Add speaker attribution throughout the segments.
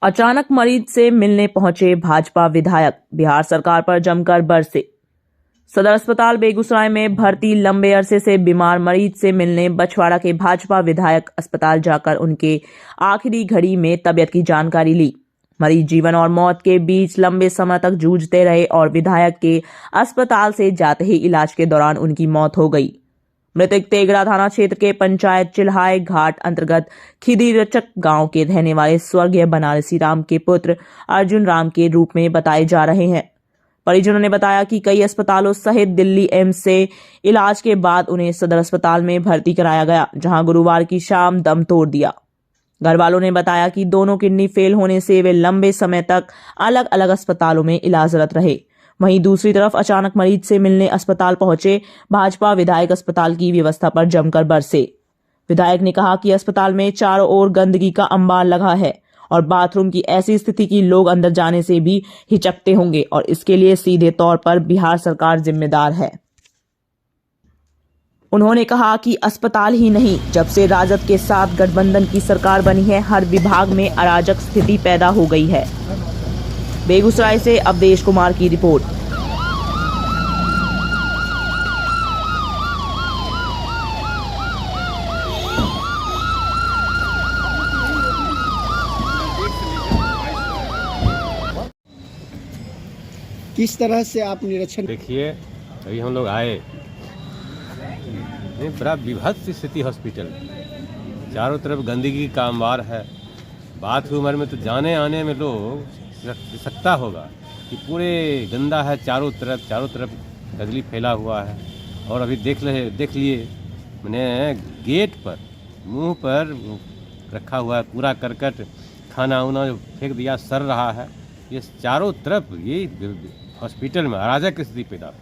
Speaker 1: अचानक मरीज से मिलने पहुंचे भाजपा विधायक, बिहार सरकार पर जमकर बरसे। सदर अस्पताल बेगूसराय में भर्ती लंबे अरसे से बीमार मरीज से मिलने बछवाड़ा के भाजपा विधायक अस्पताल जाकर उनके आखिरी घड़ी में तबियत की जानकारी ली। मरीज जीवन और मौत के बीच लंबे समय तक जूझते रहे और विधायक के अस्पताल से जाते ही इलाज के दौरान उनकी मौत हो गई। मृतक तेगड़ा थाना क्षेत्र के पंचायत चिल्हाय घाट अंतर्गत खिदीरचक गांव के रहने वाले स्वर्गीय बनारसी राम के पुत्र अर्जुन राम के रूप में बताए जा रहे हैं। परिजनों ने बताया कि कई अस्पतालों सहित दिल्ली एम्स से इलाज के बाद उन्हें सदर अस्पताल में भर्ती कराया गया, जहां गुरुवार की शाम दम तोड़ दिया। घर वालों ने बताया कि दोनों किडनी फेल होने से वे लंबे समय तक अलग अलग अस्पतालों में इलाजरत रहे। वहीं दूसरी तरफ अचानक मरीज से मिलने अस्पताल पहुंचे भाजपा विधायक अस्पताल की व्यवस्था पर जमकर बरसे। विधायक ने कहा कि अस्पताल में चारों ओर गंदगी का अंबार लगा है और बाथरूम की ऐसी स्थिति कि लोग अंदर जाने से भी हिचकते होंगे और इसके लिए सीधे तौर पर बिहार सरकार जिम्मेदार है। उन्होंने कहा कि अस्पताल ही नहीं, जब से राजद के साथ गठबंधन की सरकार बनी है, हर विभाग में अराजक स्थिति पैदा हो गई है। बेगूसराय से अवधेश कुमार की रिपोर्ट।
Speaker 2: किस तरह से आप निरीक्षण?
Speaker 3: देखिए, अभी हम लोग आए, बड़ा विभत्स स्थिति हॉस्पिटल, चारों तरफ गंदगी का अंबार है। बाथरूम में तो जाने आने में लोग सकता होगा कि पूरे गंदा है, चारों तरफ गंदगी फैला हुआ है। और अभी देख लिए मैंने गेट पर मुंह पर रखा हुआ है पूरा करकट, खाना उना फेंक दिया, सड़ रहा है। ये चारों तरफ ये हॉस्पिटल में अराजक स्थिति पैदा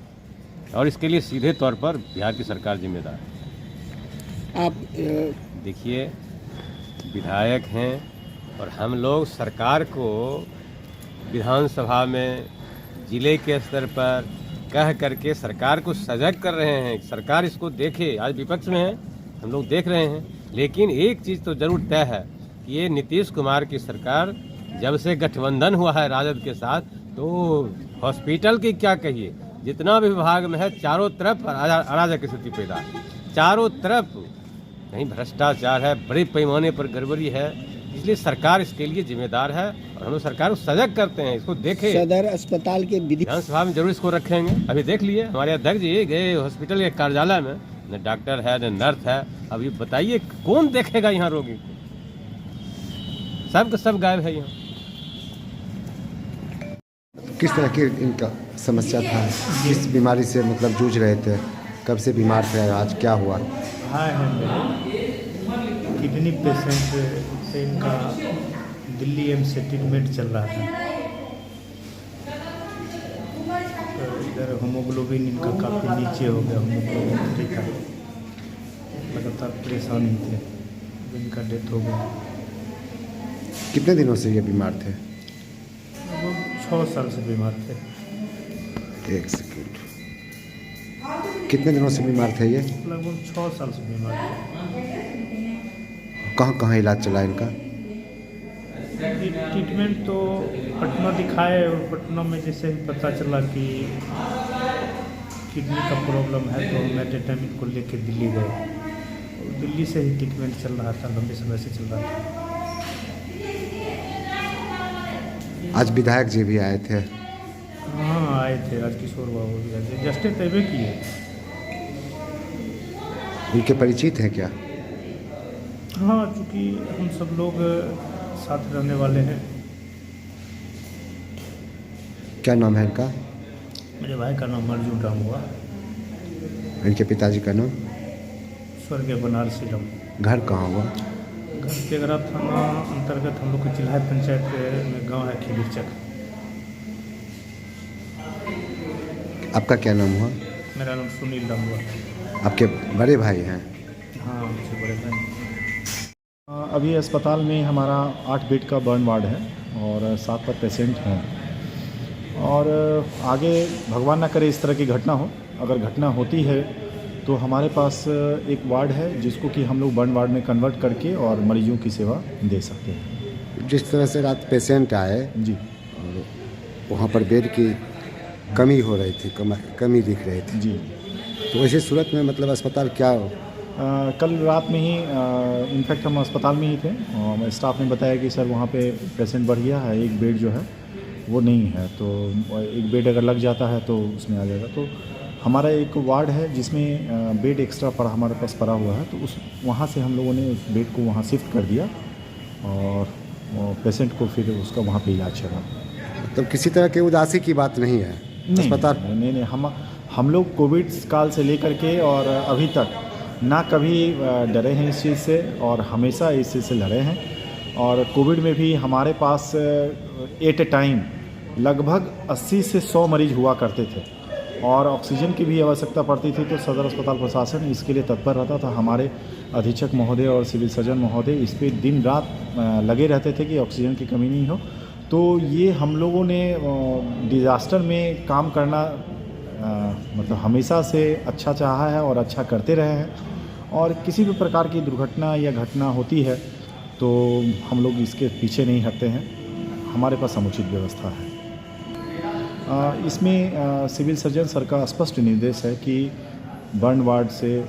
Speaker 3: और इसके लिए सीधे तौर पर बिहार की सरकार जिम्मेदार है।
Speaker 2: आप
Speaker 3: देखिए, विधायक हैं और हम लोग सरकार को विधानसभा में जिले के स्तर पर कह करके सरकार को सजग कर रहे हैं। सरकार इसको देखे। आज विपक्ष में है, हम लोग देख रहे हैं, लेकिन एक चीज़ तो जरूर तय है कि ये नीतीश कुमार की सरकार जब से गठबंधन हुआ है राजद के साथ, तो हॉस्पिटल की क्या कहिए, जितना भी विभाग में है चारों तरफ अराजक स्थिति पैदा है। चारों तरफ कहीं भ्रष्टाचार है, बड़े पैमाने पर गड़बड़ी है। इसलिए सरकार इसके लिए जिम्मेदार है और हम लोग सरकार को सजग करते हैं, इसको देखें।
Speaker 2: सदर अस्पताल के
Speaker 3: विधानसभा में जरूर इसको रखेंगे। अभी देख लिए हमारे अध्यक्ष जी गए हॉस्पिटल के कार्यालय में, न डॉक्टर है न नर्स है। अभी बताइए कौन देखेगा यहाँ रोगी को? सब गायब है यहाँ।
Speaker 4: किस तरह की इनका समस्या था? किस बीमारी से मतलब जूझ रहे थे? कब से बीमार थे? आज क्या हुआ?
Speaker 5: हाँ है, किडनी पेशेंट से इनका दिल्ली एम्स से ट्रीटमेंट चल रहा था। तो इधर हीमोग्लोबिन इनका काफ़ी नीचे हो गया, हीमोग्लोबिन 3 का, लगातार परेशान ही थे, इनका डेथ हो गया।
Speaker 4: कितने दिनों से ये बीमार थे?
Speaker 5: लगभग 6 साल से बीमार थे।
Speaker 4: एक सेकंड, कितने दिनों से बीमार थे ये?
Speaker 5: लगभग 6 साल से बीमार थे।
Speaker 4: कहाँ इलाज चला इनका?
Speaker 5: ट्रीटमेंट तो पटना दिखाए और पटना में जैसे ही पता चला कि किडनी का प्रॉब्लम है तो मेडिटेमिन को लेकर दिल्ली गए और दिल्ली से ही ट्रीटमेंट चल रहा था, लंबे समय से चल रहा था।
Speaker 4: आज विधायक जी भी आए थे?
Speaker 5: हाँ आए थे, राजकिशोर बाबू भी आए थे, जस्टे तैबे किए।
Speaker 4: उनके परिचित हैं क्या?
Speaker 5: हाँ, चूँकि हम सब लोग साथ रहने वाले हैं।
Speaker 4: क्या नाम है इनका?
Speaker 5: मेरे भाई का नाम अर्जुन राम हुआ।
Speaker 4: इनके पिताजी का नाम?
Speaker 5: स्वर्गीय बनारसी राम।
Speaker 4: घर कहाँ हुआ?
Speaker 5: घर तेगड़ा थाना अंतर्गत हम लोग के चिल्हाय पंचायत में गांव है खिदीरचक।
Speaker 4: आपका क्या नाम हुआ?
Speaker 5: मेरा नाम सुनील राम हुआ।
Speaker 4: आपके बड़े भाई हैं?
Speaker 5: हाँ, मुझसे बड़े भाई।
Speaker 6: अभी अस्पताल में हमारा 8 बेड का बर्न वार्ड है और 7 पर पेशेंट हैं। और आगे भगवान ना करे इस तरह की घटना हो, अगर घटना होती है तो हमारे पास एक वार्ड है जिसको कि हम लोग बर्न वार्ड में कन्वर्ट करके और मरीजों की सेवा दे सकते हैं।
Speaker 4: जिस तरह से रात पेशेंट आए
Speaker 6: जी।
Speaker 4: और वहाँ पर बेड की कमी हो रही थी, कमी दिख रही थी,
Speaker 6: जी।
Speaker 4: तो ऐसी सूरत में मतलब अस्पताल क्या
Speaker 6: कल रात में ही इनफैक्ट हम अस्पताल में ही थे और स्टाफ ने बताया कि सर वहाँ पे पेशेंट बढ़ गया है, एक बेड जो है वो नहीं है, तो एक बेड अगर लग जाता है तो उसमें आ जाएगा। तो हमारा एक वार्ड है जिसमें बेड एक्स्ट्रा पड़ा हमारे पास पड़ा हुआ है, तो उस वहाँ से हम लोगों ने उस बेड को वहाँ शिफ्ट कर दिया और पेशेंट को फिर उसका वहाँ पे इलाज चला।
Speaker 4: मतलब किसी तरह की उदासी की बात नहीं है अस्पताल?
Speaker 6: नहीं, हम लोग कोविड काल से लेकर के और अभी तक ना कभी डरे हैं इस चीज़ से और हमेशा इस चीज़ से लड़े हैं। और कोविड में भी हमारे पास एट ए टाइम लगभग 80 से 100 मरीज हुआ करते थे और ऑक्सीजन की भी आवश्यकता पड़ती थी, तो सदर अस्पताल प्रशासन इसके लिए तत्पर रहता था। हमारे अधीक्षक महोदय और सिविल सर्जन महोदय इस पर दिन रात लगे रहते थे कि ऑक्सीजन की कमी नहीं हो। तो ये हम लोगों ने डिज़ास्टर में काम करना मतलब हमेशा से अच्छा चाहा है और अच्छा करते रहे हैं, और किसी भी प्रकार की दुर्घटना या घटना होती है तो हम लोग इसके पीछे नहीं हटते हैं, हमारे पास समुचित व्यवस्था है। इसमें सिविल सर्जन सर का स्पष्ट निर्देश है कि बर्न वार्ड से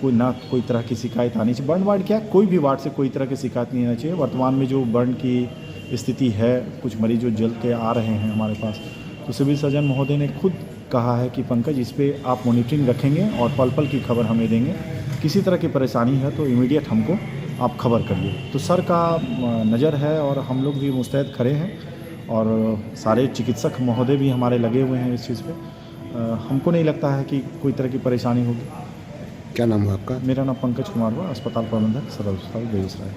Speaker 6: कोई तरह की शिकायत आनी चाहिए। बर्न वार्ड क्या, कोई भी वार्ड से कोई तरह की शिकायत नहीं आनी चाहिए। वर्तमान में जो बर्न की स्थिति है, कुछ मरीज जो जल के आ रहे हैं हमारे पास, तो सिविल सर्जन महोदय ने खुद कहा है कि पंकज इस पर आप मॉनिटरिंग रखेंगे और पल पल की खबर हमें देंगे, किसी तरह की परेशानी है तो इमीडिएट हमको आप खबर करिए। तो सर का नज़र है और हम लोग भी मुस्तैद खड़े हैं और सारे चिकित्सक महोदय भी हमारे लगे हुए हैं इस चीज़ पे। हमको नहीं लगता है कि कोई तरह की परेशानी होगी।
Speaker 4: क्या नाम है आपका?
Speaker 6: मेरा नाम पंकज कुमार हुआ, अस्पताल प्रबंधक, सदर अस्पताल बेगूसराय।